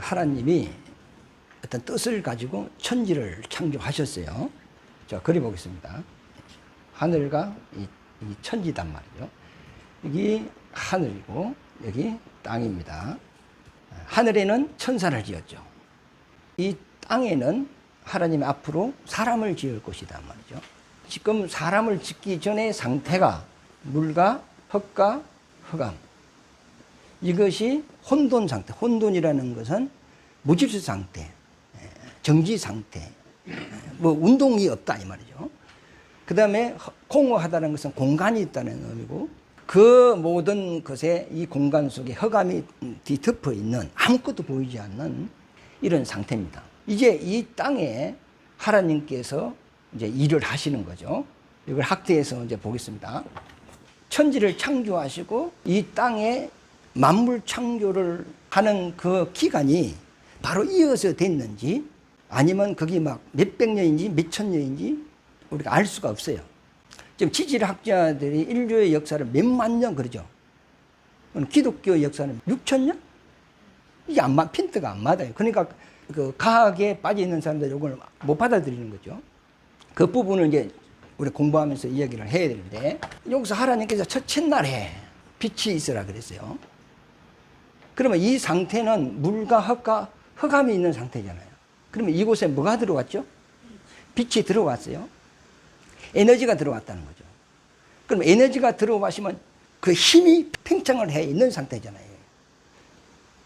하나님이 어떤 뜻을 가지고 천지를 창조하셨어요. 자, 그려보겠습니다. 하늘과 이 천지단 말이죠. 여기 하늘이고 여기 땅입니다. 하늘에는 천사를 지었죠. 이 땅에는 하나님이 앞으로 사람을 지을 것이단 말이죠. 지금 사람을 짓기 전의 상태가 물과 흙과 흑암, 이것이 혼돈 상태. 혼돈이라는 것은 무질서 상태, 정지 상태, 뭐 운동이 없다 이 말이죠. 그 다음에 공허하다는 것은 공간이 있다는 의미고, 그 모든 것에 이 공간 속에 흑암이 뒤덮어 있는, 아무것도 보이지 않는 이런 상태입니다. 이제 이 땅에 하나님께서 이제 일을 하시는 거죠. 이걸 학대해서 이제 보겠습니다. 천지를 창조하시고 이 땅에 만물 창조를 하는 그 기간이 바로 이어서 됐는지, 아니면 그게 막 몇백 년인지 몇천 년인지 우리가 알 수가 없어요. 지금 지질학자들이 인류의 역사를 몇만 년 그러죠. 기독교 역사는 6천 년? 이게 핀트가 안 맞아요. 그러니까 그 과학에 빠져 있는 사람들 이걸 못 받아들이는 거죠. 그 부분을 이제 우리 공부하면서 이야기를 해야 되는데, 여기서 하나님께서 첫째 빛이 있으라 그랬어요. 그러면 이 상태는 물과 흑암이 있는 상태잖아요. 그러면 이곳에 뭐가 들어왔죠? 빛이 들어왔어요. 에너지가 들어왔다는 거죠. 그럼 에너지가 들어와시면 그 힘이 팽창을 해 있는 상태잖아요.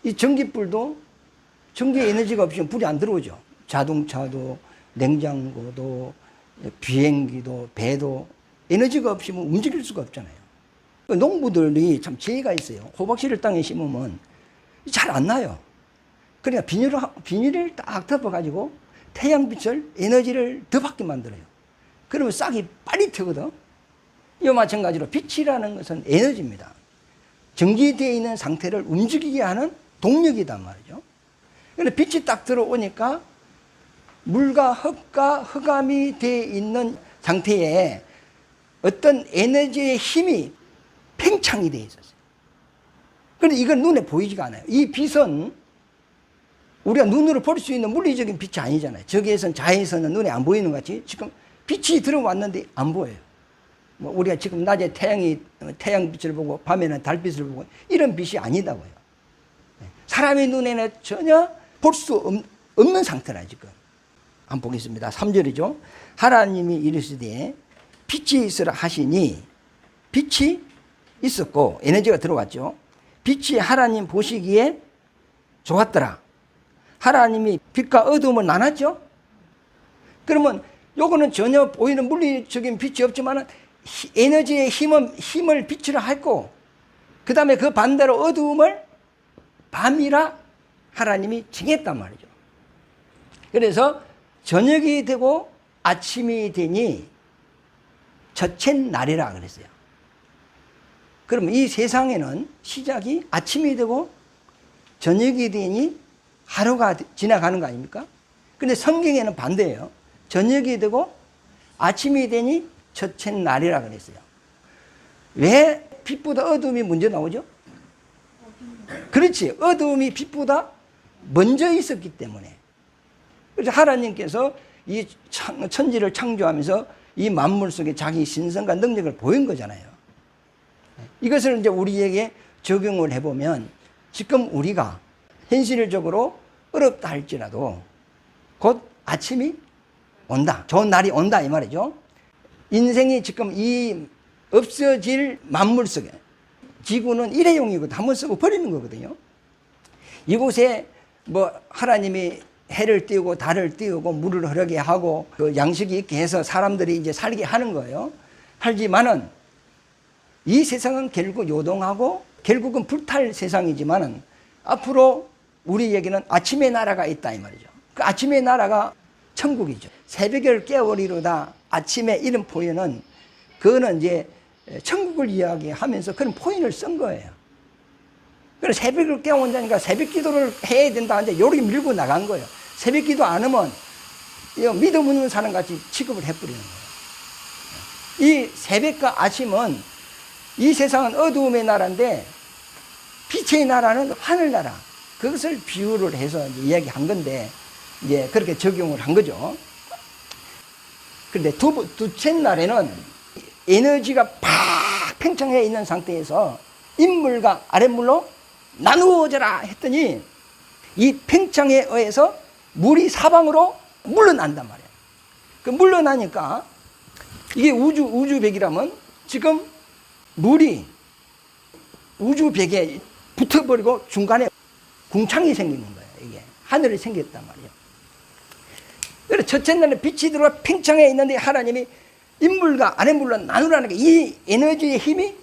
이 전기불도 전기 에너지가 없으면 불이 안 들어오죠. 자동차도, 냉장고도, 비행기도, 배도 에너지가 없으면 움직일 수가 없잖아요. 농부들이 참 지혜가 있어요. 호박씨를 땅에 심으면 잘 안 나요. 그러니까 비닐을 딱 덮어가지고 태양빛을, 에너지를 더 받게 만들어요. 그러면 싹이 빨리 트거든. 이와 마찬가지로 빛이라는 것은 에너지입니다. 정지되어 있는 상태를 움직이게 하는 동력이단 말이죠. 그런데 빛이 딱 들어오니까 물과 흑암이 되어 있는 상태에 어떤 에너지의 힘이 팽창이 되어 있었어요. 그런데 이건 눈에 보이지가 않아요. 이 빛은 우리가 눈으로 볼 수 있는 물리적인 빛이 아니잖아요. 저기에선 자외선은 눈에 안 보이는 것 같이 지금 빛이 들어왔는데 안 보여요. 뭐 우리가 지금 낮에 태양빛을 보고 밤에는 달빛을 보고 이런 빛이 아니다고요. 사람의 눈에는 전혀 볼 수 없는 상태라 지금. 한번 보겠습니다. 3절이죠. 하나님이 이르시되 빛이 있으라 하시니 빛이 있었고 에너지가 들어왔죠. 빛이 하나님 보시기에 좋았더라. 하나님이 빛과 어두움을 나눴죠. 그러면 요거는 전혀 보이는 물리적인 빛이 없지만 에너지의 힘을 빛이라 했고, 그 다음에 그 반대로 어두움을 밤이라 하나님이 정했단 말이죠. 그래서 저녁이 되고 아침이 되니 첫째 날이라 그랬어요. 그러면 이 세상에는 시작이 아침이 되고 저녁이 되니 하루가 지나가는 거 아닙니까? 근데 성경에는 반대예요. 저녁이 되고 아침이 되니 첫째 날이라 그랬어요. 왜 빛보다 어두움이 먼저 나오죠? 그렇지. 어두움이 빛보다 먼저 있었기 때문에. 그래서 하나님께서 이 천지를 창조하면서 이 만물 속에 자기 신성과 능력을 보인 거잖아요. 이것을 이제 우리에게 적용을 해보면 지금 우리가 현실적으로 어렵다 할지라도 곧 아침이 온다. 좋은 날이 온다 이 말이죠. 인생이 지금 이 없어질 만물 속에, 지구는 일회용이고 한번 쓰고 버리는 거거든요. 이곳에 뭐 하나님이 해를 띄우고 달을 띄우고 물을 흐르게 하고 그 양식이 있게 해서 사람들이 이제 살게 하는 거예요. 하지만은 이 세상은 결국 요동하고 결국은 불탈 세상이지만은 앞으로 우리에게는 아침의 나라가 있다 이 말이죠. 그 아침의 나라가 천국이죠. 새벽을 깨우리로다 아침의 이런 표현은 그거는 이제 천국을 이야기하면서 그런 표현을 쓴 거예요. 그래서 새벽을 깨운다니까 새벽 기도를 해야 된다. 이제 요렇게 밀고 나간 거예요. 새벽 기도 안 하면 믿음 없는 사람 같이 취급을 해버리는 거예요. 이 새벽과 아침은 이 세상은 어두움의 나라인데 빛의 나라는 하늘나라. 그것을 비유를 해서 이제 이야기한 건데, 이제 그렇게 적용을 한 거죠. 그런데 둘째 날에는 에너지가 팍 팽창해 있는 상태에서 인물과 아랫물로 나누어져라 했더니 이 팽창에 의해서 물이 사방으로 물러난단 말이에요. 그 물러나니까 이게 우주벽이라면 지금 물이 우주벽에 붙어버리고 중간에 궁창이 생기는 거예요. 이게 하늘이 생겼단 말이에요. 그래서 첫째 날에 빛이 들어와 팽창해 있는데 하나님이 인물과 아랫물로 나누라는 게 이 에너지의 힘이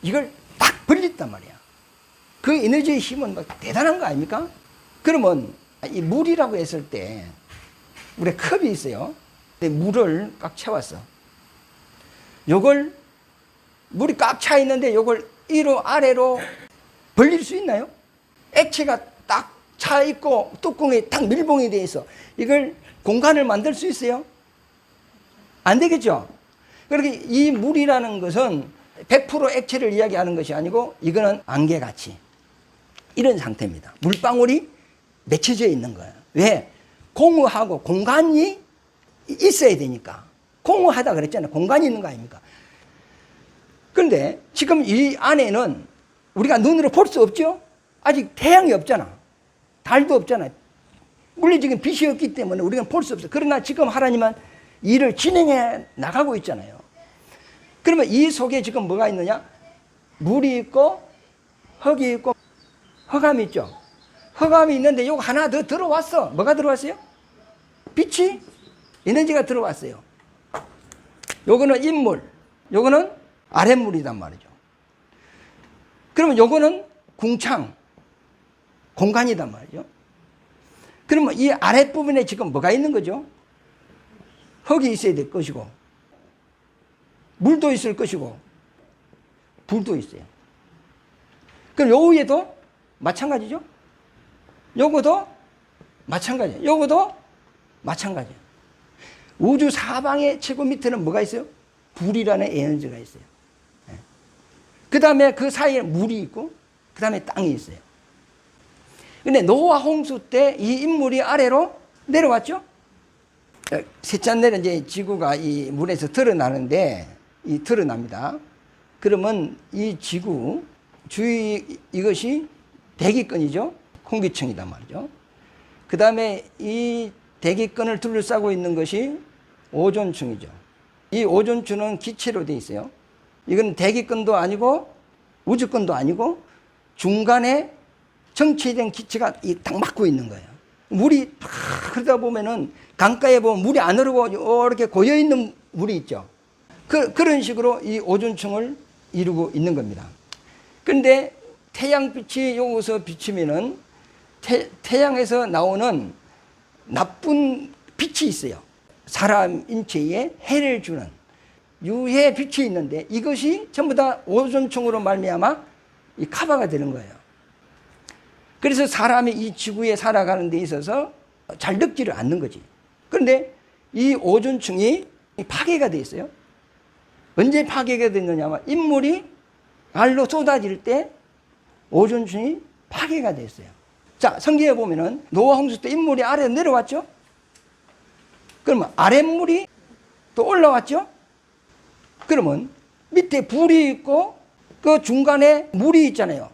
이걸 딱 벌렸단 말이야. 그 에너지의 힘은 막 대단한 거 아닙니까? 그러면 이 물이라고 했을 때 우리 컵이 있어요. 근데 물을 꽉 채웠어. 요걸 물이 꽉 차 있는데 요걸 위로 아래로 벌릴 수 있나요? 액체가 딱 차 있고 뚜껑이 딱 밀봉이 돼 있어. 이걸 공간을 만들 수 있어요? 안 되겠죠? 그렇게 이 물이라는 것은 100% 액체를 이야기하는 것이 아니고 이거는 안개같이 이런 상태입니다. 물방울이 맺혀져 있는 거예요. 왜? 공허하고 공간이 있어야 되니까. 공허하다 그랬잖아요. 공간이 있는 거 아닙니까? 그런데 지금 이 안에는 우리가 눈으로 볼 수 없죠? 아직 태양이 없잖아. 달도 없잖아요. 물리적인 빛이 없기 때문에 우리가 볼 수 없어요. 그러나 지금 하나님은 일을 진행해 나가고 있잖아요. 그러면 이 속에 지금 뭐가 있느냐? 물이 있고 흙이 있고 흑암이 있죠. 흑암이 있는데 요거 하나 더 들어왔어. 뭐가 들어왔어요? 빛이 에너지가 들어왔어요. 요거는 인물, 요거는 아랫물이단 말이죠. 그러면 요거는 궁창, 공간이단 말이죠. 그러면 이 아랫부분에 지금 뭐가 있는 거죠? 흙이 있어야 될 것이고 물도 있을 것이고 불도 있어요. 그럼 요 위에도 마찬가지죠? 요거도 마찬가지예요. 요거도 마찬가지예요. 우주 사방의 최고 밑에는 뭐가 있어요? 불이라는 에너지가 있어요. 그 다음에 그 사이에 물이 있고 그 다음에 땅이 있어요. 근데 노아 홍수 때 이 인물이 아래로 내려왔죠? 셋째 날에 이제 지구가 이 물에서 드러나는데, 드러납니다. 그러면 이 지구, 이것이 대기권이죠? 공기층이단 말이죠. 그 다음에 이 대기권을 둘러싸고 있는 것이 오존층이죠. 이 오존층은 기체로 되어 있어요. 이건 대기권도 아니고 우주권도 아니고 중간에 정체된 기체가 딱 막고 있는 거예요. 물이 그러다 보면은 강가에 보면 물이 안 흐르고 이렇게 고여있는 물이 있죠. 그런 식으로 이 오존층을 이루고 있는 겁니다. 그런데 태양빛이 여기서 비치면은 태양에서 나오는 나쁜 빛이 있어요. 사람 인체에 해를 주는 유해 빛이 있는데 이것이 전부 다 오존층으로 말미암아 이 카바가 되는 거예요. 그래서 사람이 이 지구에 살아가는 데 있어서 잘 늙지를 않는 거지. 그런데 이 오존층이 파괴가 돼 있어요. 언제 파괴가 됐느냐면 인물이 알로 쏟아질 때 오존층이 파괴가 됐어요. 자, 성경에 보면은 노아 홍수 때 인물이 아래로 내려왔죠? 그러면 아랫물이 또 올라왔죠? 그러면 밑에 불이 있고 그 중간에 물이 있잖아요.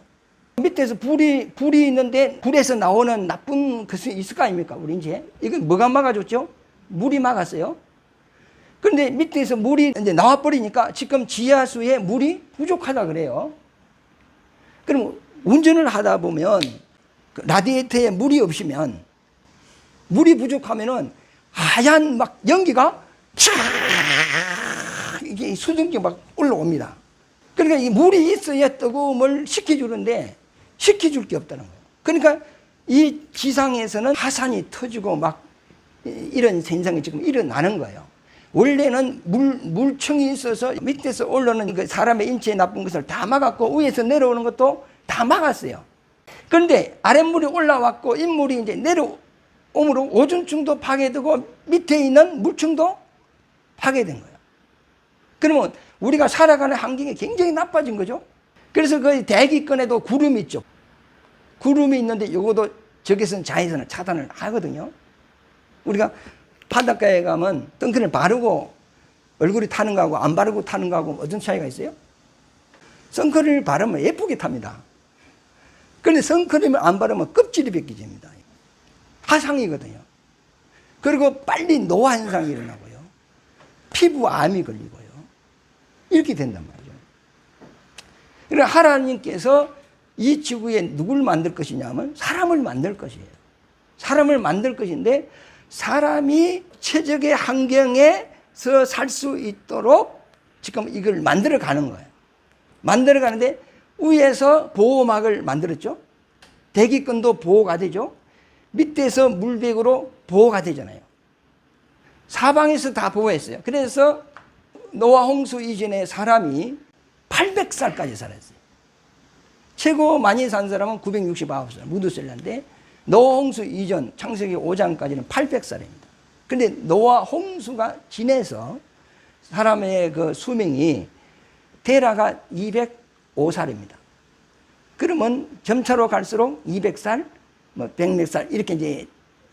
밑에서 불이 있는데 불에서 나오는 나쁜 것이 있을 거 아닙니까? 우리 이제 이건 뭐가 막아줬죠? 물이 막았어요. 그런데 밑에서 물이 이제 나와버리니까 지금 지하수에 물이 부족하다 그래요. 그럼 운전을 하다 보면 라디에이터에 물이 없으면 물이 부족하면은 하얀 막 연기가 촤 이게 수증기 막 올라옵니다. 그러니까 이 물이 있어야 뜨거움을 식혀주는데 식혀줄 게 없다는 거예요. 그러니까 이 지상에서는 화산이 터지고 막 이런 현상이 지금 일어나는 거예요. 원래는 물층이 있어서 밑에서 올라오는 그 사람의 인체에 나쁜 것을 다 막았고 위에서 내려오는 것도 다 막았어요. 그런데 아랫물이 올라왔고 인물이 이제 내려옴으로 오존층도 파괴되고 밑에 있는 물층도 파괴된 거예요. 그러면 우리가 살아가는 환경이 굉장히 나빠진 거죠. 그래서 그 대기권에도 구름이 있죠. 구름이 있는데 요것도 적외선 자외선을 차단을 하거든요. 우리가 바닷가에 가면 선크림을 바르고 얼굴이 타는 거하고 안 바르고 타는 거하고 어떤 차이가 있어요? 선크림을 바르면 예쁘게 탑니다. 그런데 선크림을 안 바르면 껍질이 벗겨집니다. 화상이거든요. 그리고 빨리 노화 현상이 일어나고요. 피부암이 걸리고요. 이렇게 된단 말이죠. 그러니까 하나님께서 이 지구에 누굴 만들 것이냐면 사람을 만들 것이에요. 사람을 만들 것인데 사람이 최적의 환경에서 살 수 있도록 지금 이걸 만들어 가는 거예요. 만들어 가는데 위에서 보호막을 만들었죠. 대기권도 보호가 되죠. 밑에서 물백으로 보호가 되잖아요. 사방에서 다 보호했어요. 그래서 노아 홍수 이전에 사람이 800살까지 살았어요. 최고 많이 산 사람은 969살 무드셀라인데 노아 홍수 이전 창세기 5장까지는 800살입니다. 그런데 노아 홍수가 지내서 사람의 그 수명이 테라가 205살입니다. 그러면 점차로 갈수록 200살, 뭐 100살 이렇게 이제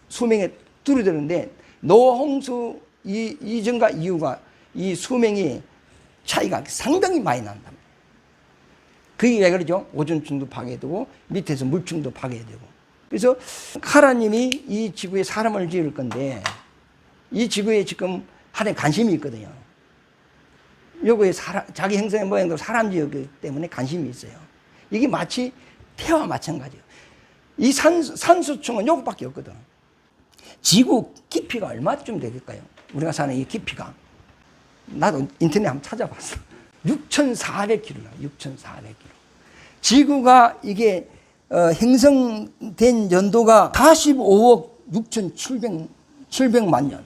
수명에 줄어드는데 노아 홍수 이전과 이후가 이 수명이 차이가 상당히 많이 난다. 그게 왜 그러죠? 오존층도 파괴되고 밑에서 물층도 파괴되고. 그래서 하나님이 이 지구에 사람을 지을 건데 이 지구에 지금 하나님 관심이 있거든요. 요거에 자기 형상의 모양도 사람 지었기 때문에 관심이 있어요. 이게 마치 태와 마찬가지예요. 이 산소층은 요것밖에 없거든. 지구 깊이가 얼마쯤 되겠까요? 우리가 사는 이 깊이가. 나도 인터넷 한번 찾아봤어. 6,400km. 6,400km. 지구가 이게 형성된 연도가 45억 6,700만 년.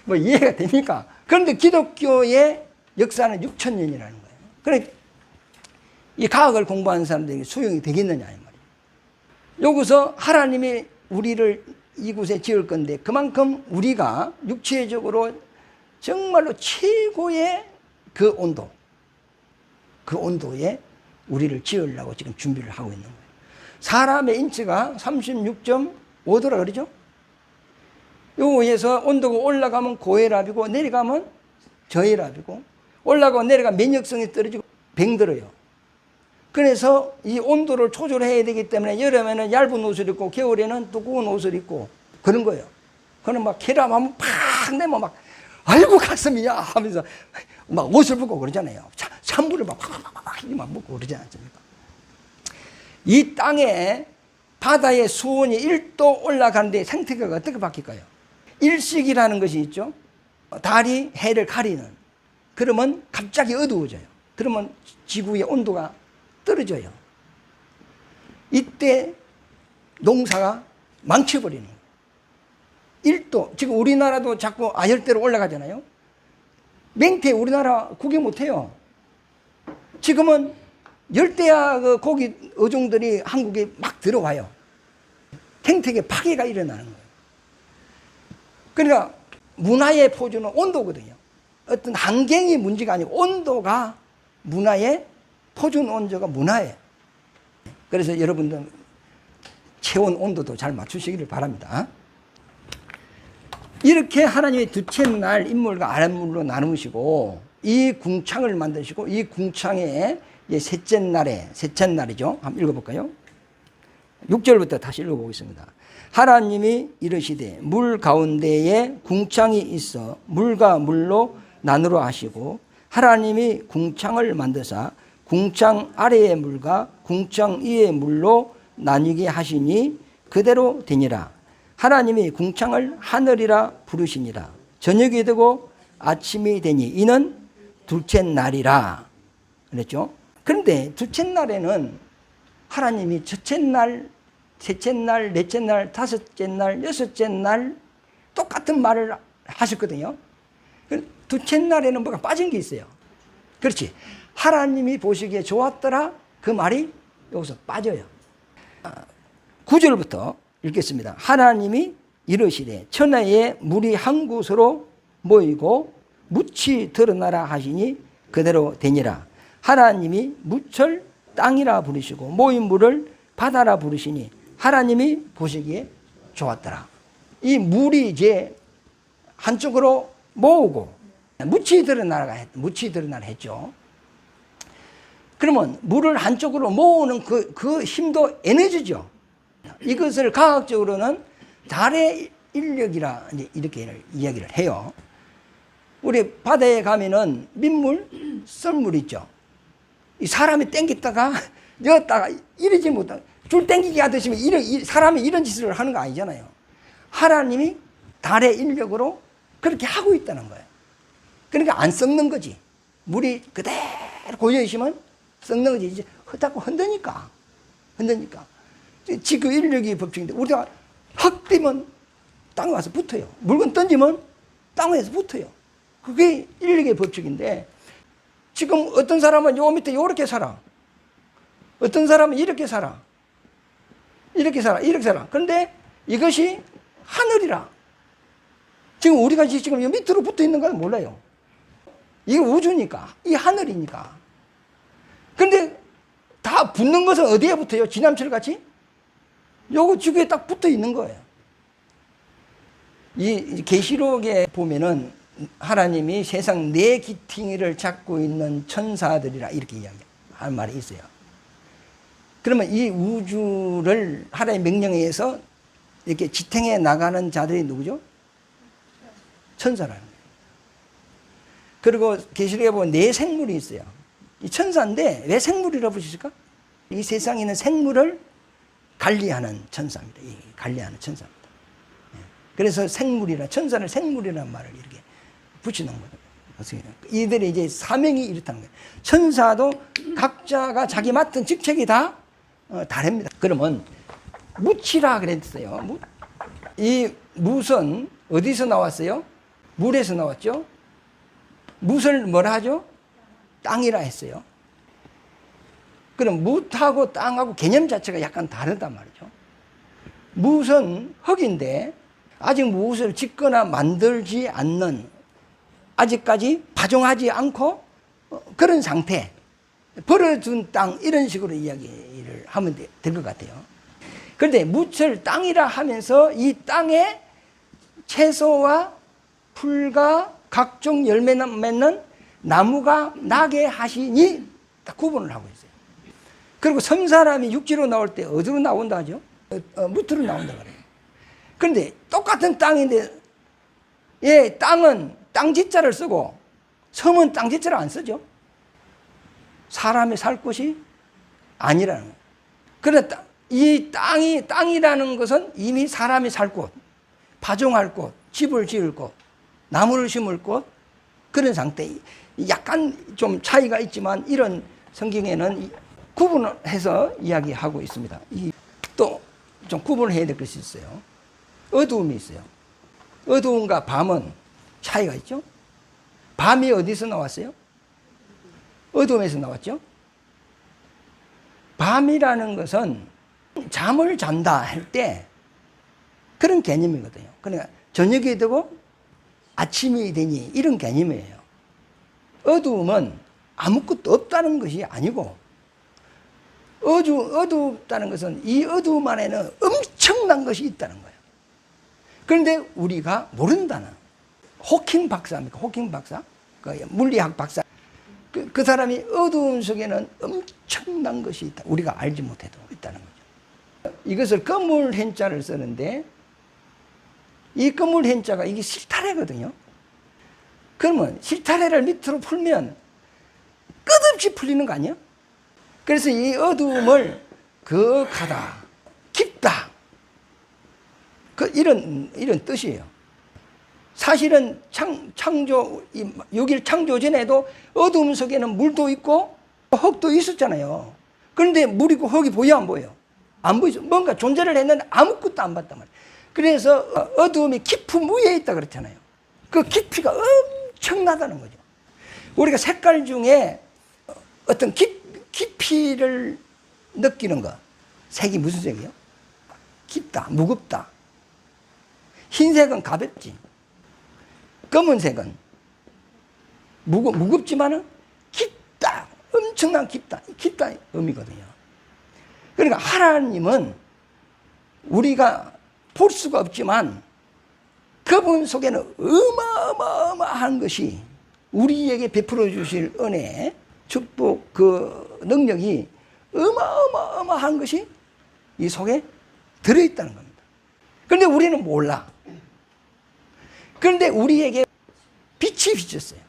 뭐 이해가 됩니까? 그런데 기독교의 역사는 6,000년이라는 거예요. 그러니까 이 과학을 공부하는 사람들에게 소용이 되겠느냐 이 말이에요. 여기서 하나님이 우리를 이곳에 지을 건데 그만큼 우리가 육체적으로 정말로 최고의 그 온도에 우리를 지으려고 지금 준비를 하고 있는 거예요. 사람의 인체가 36.5도라 그러죠? 여기에서 온도가 올라가면 고혈압이고 내려가면 저혈압이고 올라가고 내려가면 면역성이 떨어지고 병들어요. 그래서 이 온도를 조절해야 되기 때문에 여름에는 얇은 옷을 입고 겨울에는 두꺼운 옷을 입고 그런 거예요. 그는 막 혈압하면 팍 내면 막 아이고 가슴이야 하면서 막 옷을 벗고 그러잖아요. 찬물을 막 먹고 그러지 않습니까? 이 땅에 바다의 수온이 1도 올라가는데 생태계가 어떻게 바뀔까요? 일식이라는 것이 있죠. 달이 해를 가리는. 그러면 갑자기 어두워져요. 그러면 지구의 온도가 떨어져요. 이때 농사가 망쳐버리는 거예요. 1도. 지금 우리나라도 자꾸 아열대로 올라가잖아요. 맹태 우리나라 구경 못해요. 지금은 열대야 그 고기 어종들이 한국에 막 들어와요. 생태계 파괴가 일어나는 거예요. 그러니까 문화의 포주는 온도거든요. 어떤 환경이 문제가 아니고 온도가 문화의 포준 온도가 문화예요. 그래서 여러분들 체온 온도도 잘 맞추시기를 바랍니다. 이렇게 하나님이 둘째 날 인물과 아랫물로 나누시고 이 궁창을 만드시고 이 궁창에 셋째 날이죠. 한번 읽어볼까요? 6절부터 다시 읽어보겠습니다. 하나님이 이르시되 물 가운데에 궁창이 있어 물과 물로 나누라 하시고 하나님이 궁창을 만드사 궁창 아래의 물과 궁창 위의 물로 나뉘게 하시니 그대로 되니라. 하나님이 궁창을 하늘이라 부르시니라. 저녁이 되고 아침이 되니 이는 둘째 날이라 그랬죠. 그런데 둘째 날에는 하나님이 첫째 날, 셋째 날, 넷째 날, 다섯째 날, 여섯째 날 똑같은 말을 하셨거든요. 둘째 날에는 뭐가 빠진 게 있어요. 그렇지. 하나님이 보시기에 좋았더라 그 말이 여기서 빠져요. 9절부터 읽겠습니다. 하나님이 이르시되 천하에 물이 한 곳으로 모이고 묻이 드러나라 하시니 그대로 되니라. 하나님이 묻을 땅이라 부르시고 모인 물을 바다라 부르시니 하나님이 보시기에 좋았더라. 이 물이 이제 한쪽으로 모으고 묻히 드러나라 했죠. 그러면 물을 한쪽으로 모으는 그 힘도 에너지죠. 이것을 과학적으로는 달의 인력이라 이렇게 이야기를 해요. 우리 바다에 가면은 민물, 썰물 있죠. 이 사람이 땡겼다가 여었다가 이러지 못하고 줄 땡기기 하듯이 사람이 이런 짓을 하는 거 아니잖아요. 하나님이 달의 인력으로 그렇게 하고 있다는 거예요. 그러니까 안 썩는 거지. 물이 그대로 고여 있으면 썩는 거지. 이제 자꾸 흔드니까. 지구 인력이 법칙인데 우리가 확 뛰면 땅에 와서 붙어요. 물건 던지면 땅에서 붙어요. 그게 인력의 법칙인데 지금 어떤 사람은 요 밑에 요렇게 살아. 어떤 사람은 이렇게 살아. 이렇게 살아. 그런데 이것이 하늘이라. 지금 우리가 지금 요 밑으로 붙어 있는 건 몰라요. 이게 우주니까. 이 하늘이니까. 그런데 다 붙는 것은 어디에 붙어요? 지남철 같이? 요거 지구에 딱 붙어 있는 거예요. 이 계시록에 보면은 하나님이 세상 네 기퉁이를 잡고 있는 천사들이라 이렇게 이야기하는 말이 있어요. 그러면 이 우주를 하나님의 명령에 의해서 이렇게 지탱해 나가는 자들이 누구죠? 천사라는 거예요. 그리고 계시록에 보면 네 생물이 있어요. 이 천사인데 왜 생물이라고 부르실까? 이 세상에 있는 생물을 관리하는 천사입니다. 관리하는 천사입니다. 그래서 생물이라, 천사를 생물이라는 말을 이렇게 붙이는 거죠. 이들의 이제 사명이 이렇다는 거예요. 천사도 각자가 자기 맡은 직책이 다 다릅니다. 그러면 묻히라 그랬어요. 이 묻은 어디서 나왔어요? 물에서 나왔죠. 묻을 뭐라 하죠? 땅이라 했어요. 그럼 묻하고 땅하고 개념 자체가 약간 다르단 말이죠. 묻은 흙인데 아직 무엇을 짓거나 만들지 않는, 아직까지 파종하지 않고 그런 상태, 버려둔 땅, 이런 식으로 이야기를 하면 될 것 같아요. 그런데 묻을 땅이라 하면서 이 땅에 채소와 풀과 각종 열매 맺는 나무가 나게 하시니 딱 구분을 하고 있어요. 그리고 섬사람이 육지로 나올 때 어디로 나온다 하죠? 묻으로 나온다 그래요. 그런데 똑같은 땅인데, 예, 땅은 땅짓자를 쓰고 섬은 땅짓자를 안 쓰죠. 사람이 살 곳이 아니라는 거예요. 그런데 이 땅이라는 것은 이미 사람이 살 곳, 파종할 곳, 집을 지을 곳, 나무를 심을 곳, 그런 상태. 약간 좀 차이가 있지만 이런 성경에는 구분을 해서 이야기하고 있습니다. 또 좀 구분을 해야 될 것이 있어요. 어두움이 있어요. 어두움과 밤은 차이가 있죠. 밤이 어디서 나왔어요? 어두움에서 나왔죠. 밤이라는 것은 잠을 잔다 할 때 그런 개념이거든요. 그러니까 저녁이 되고 아침이 되니 이런 개념이에요. 어두움은 아무것도 없다는 것이 아니고, 어둡다는 것은 이 어두움 안에는 엄청난 것이 있다는 거예요. 그런데 우리가 모른다는, 호킹 박사입니까? 호킹 박사? 그 물리학 박사. 그 사람이 어두움 속에는 엄청난 것이 있다. 우리가 알지 못해도 있다는 거죠. 이것을 거물 현자를 쓰는데, 이 거물 현자가 이게 실타래거든요. 그러면 실타래를 밑으로 풀면 끝없이 풀리는 거 아니에요? 그래서 이 어두움을 거하다, 깊다, 이런 뜻이에요. 사실은 여기를 창조 전에도 어두움 속에는 물도 있고 흙도 있었잖아요. 그런데 물이고 흙이 보여 안 보여? 안 보이죠. 뭔가 존재를 했는데 아무것도 안 봤단 말이에요. 그래서 어두움이 깊은 위에 있다 그랬잖아요. 그 깊이가 엄청나다는 거죠. 우리가 색깔 중에 어떤 깊이를 느끼는 것. 색이 무슨 색이요? 깊다, 무겁다. 흰색은 가볍지. 검은색은 무겁지만은 깊다, 엄청난 깊다 의미거든요. 그러니까 하나님은 우리가 볼 수가 없지만 그분 속에는 어마어마한 것이 우리에게 베풀어 주실 은혜, 축복, 그 능력이 어마어마한 것이 이 속에 들어있다는 겁니다. 그런데 우리는 몰라. 그런데 우리에게 빛이 비쳤어요.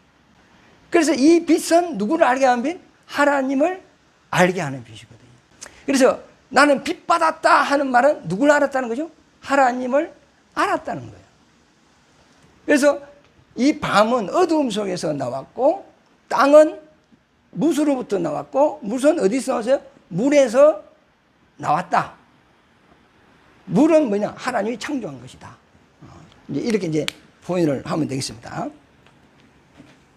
그래서 이 빛은 누구를 알게 하는 빛? 하나님을 알게 하는 빛이거든요. 그래서 나는 빛 받았다 하는 말은 누구를 알았다는 거죠? 하나님을 알았다는 거예요. 그래서 이 밤은 어두움 속에서 나왔고, 땅은 무수로부터 나왔고, 무슨 어디서 나왔어요? 물에서 나왔다. 물은 뭐냐? 하나님이 창조한 것이다. 이제 이렇게 이제 포인트를 하면 되겠습니다.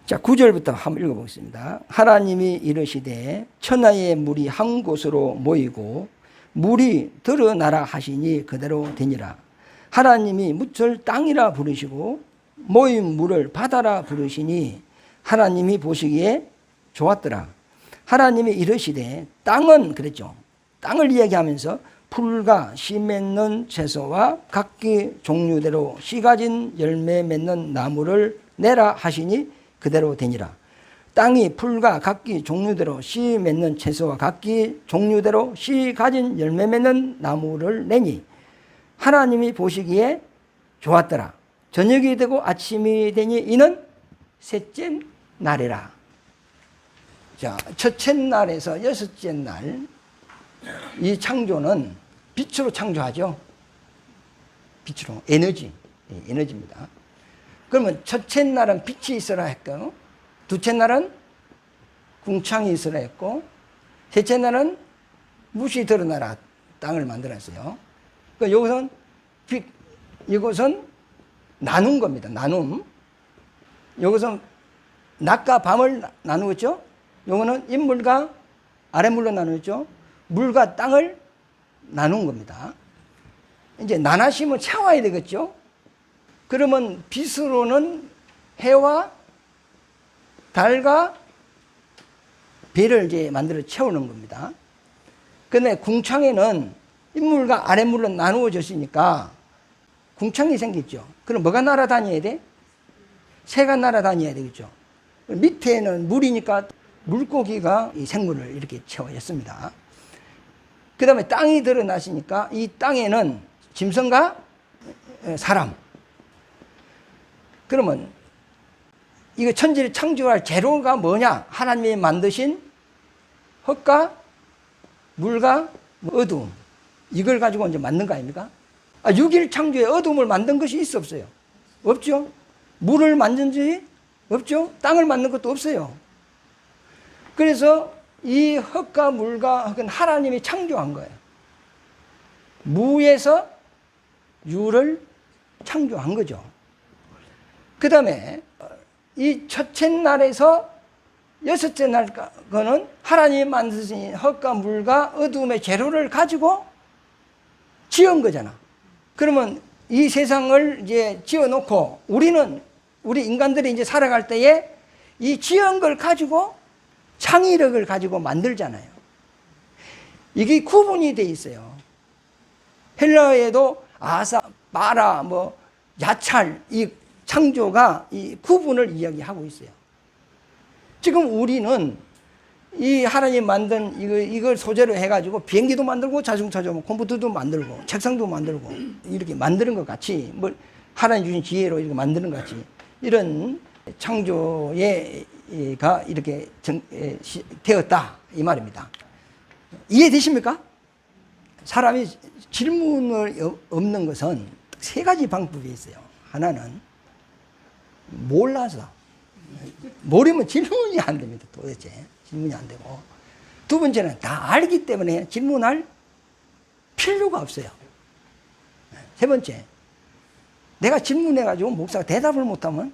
자, 9절부터 한번 읽어보겠습니다. 하나님이 이르시되 천하의 물이 한 곳으로 모이고 물이 드러나라 하시니 그대로 되니라. 하나님이 묻을 땅이라 부르시고 모인 물을 바다라 부르시니 하나님이 보시기에 좋았더라. 하나님이 이르시되 땅은 그랬죠. 땅을 이야기하면서 풀과 씨 맺는 채소와 각기 종류대로 씨 가진 열매 맺는 나무를 내라 하시니 그대로 되니라. 땅이 풀과 각기 종류대로 씨 맺는 채소와 각기 종류대로 씨 가진 열매 맺는 나무를 내니 하나님이 보시기에 좋았더라. 저녁이 되고 아침이 되니 이는 셋째 날이라. 자, 첫째 날에서 여섯째 날, 이 창조는 빛으로 창조하죠. 빛으로. 에너지입니다. 그러면 첫째 날은 빛이 있어라 했고, 둘째 날은 궁창이 있어라 했고, 셋째 날은 무시 드러나라 땅을 만들었어요. 그러니까 이것은 나눈 겁니다. 나눔. 이것은 낮과 밤을 나누었죠. 이거는 인물과 아랫물로 나누었죠. 물과 땅을 나눈 겁니다. 이제 나눠심을 채워야 되겠죠. 그러면 빛으로는 해와 달과 별을 이제 만들어 채우는 겁니다. 그런데 궁창에는 인물과 아랫물로 나누어졌으니까 궁창이 생겼죠. 그럼 뭐가 날아다녀야 돼? 새가 날아다녀야 되겠죠. 밑에는 물이니까 물고기가 이 생물을 이렇게 채워였습니다. 그 다음에 땅이 드러나시니까 이 땅에는 짐승과 사람. 그러면 이거 천지를 창조할 재료가 뭐냐? 하나님이 만드신 흙과 물과 어두움. 이걸 가지고 이제 만든 거 아닙니까? 6일 창조에 어두움을 만든 것이 있어 없어요? 없죠. 물을 만든 적이 없죠. 땅을 만든 것도 없어요. 그래서 이 흙과 물과 흙은 하나님이 창조한 거예요. 무에서 유를 창조한 거죠. 그 다음에 이 첫째 날에서 여섯째 날까지는 하나님이 만드신 흙과 물과 어두움의 재료를 가지고 지은 거잖아. 그러면 이 세상을 이제 지어놓고 우리 인간들이 이제 살아갈 때에 이 지은 걸 가지고 창의력을 가지고 만들잖아요. 이게 구분이 돼 있어요. 헬라어에도 아사, 마라, 야찰, 이 창조가 이 구분을 이야기하고 있어요. 지금 우리는 이 하나님 만든 이걸 소재로 해가지고 비행기도 만들고 자동차도 컴퓨터도 만들고 책상도 만들고 이렇게 만드는 것 같이 하나님 주신 지혜로 이렇게 만드는 것 같이 이런 창조가 이렇게 되었다 이 말입니다. 이해되십니까? 사람이 질문을 없는 것은 세 가지 방법이 있어요. 하나는 몰라서 모르면 질문이 안 됩니다. 도대체 질문이 안 되고, 두 번째는 다 알기 때문에 질문할 필요가 없어요. 세 번째, 내가 질문해가지고 목사가 대답을 못하면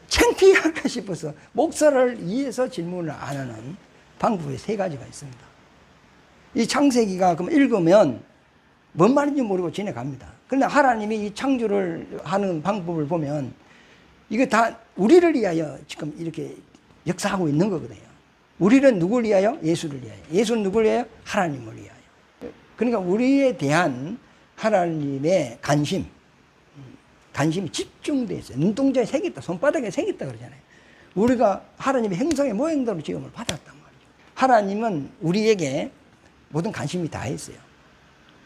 창피할까 싶어서 목사를 위해서 질문을 안 하는 방법이 세 가지가 있습니다. 이 창세기가 그럼 읽으면 뭔 말인지 모르고 지나갑니다. 그런데 하나님이 이 창조를 하는 방법을 보면 이거 다 우리를 위하여 지금 이렇게 역사하고 있는 거거든요. 우리는 누구를 위하여? 예수를 위하여. 예수는 누구를 위하여? 하나님을 위하여. 그러니까 우리에 대한 하나님의 관심이 집중되어 있어요. 눈동자에 색이 있다, 손바닥에 색이 있다 그러잖아요. 우리가 하나님의 형상의 모양대로 지음을 받았단 말이죠. 하나님은 우리에게 모든 관심이 다 있어요.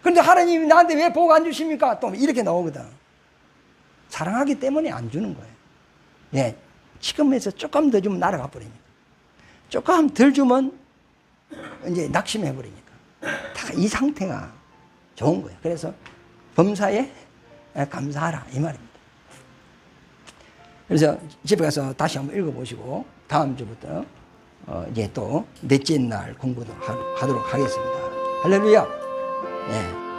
그런데 하나님이 나한테 왜 복 안 주십니까? 또 이렇게 나오거든. 사랑하기 때문에 안 주는 거예요. 예, 지금에서 조금 더 주면 날아가 버립니다. 조금 덜 주면 이제 낙심해 버리니까. 다 이 상태가 좋은 거예요. 그래서 범사에 감사하라 이 말입니다. 그래서 집에 가서 다시 한번 읽어보시고 다음 주부터 이제 또 넷째 날 공부도 하도록 하겠습니다. 할렐루야. 네.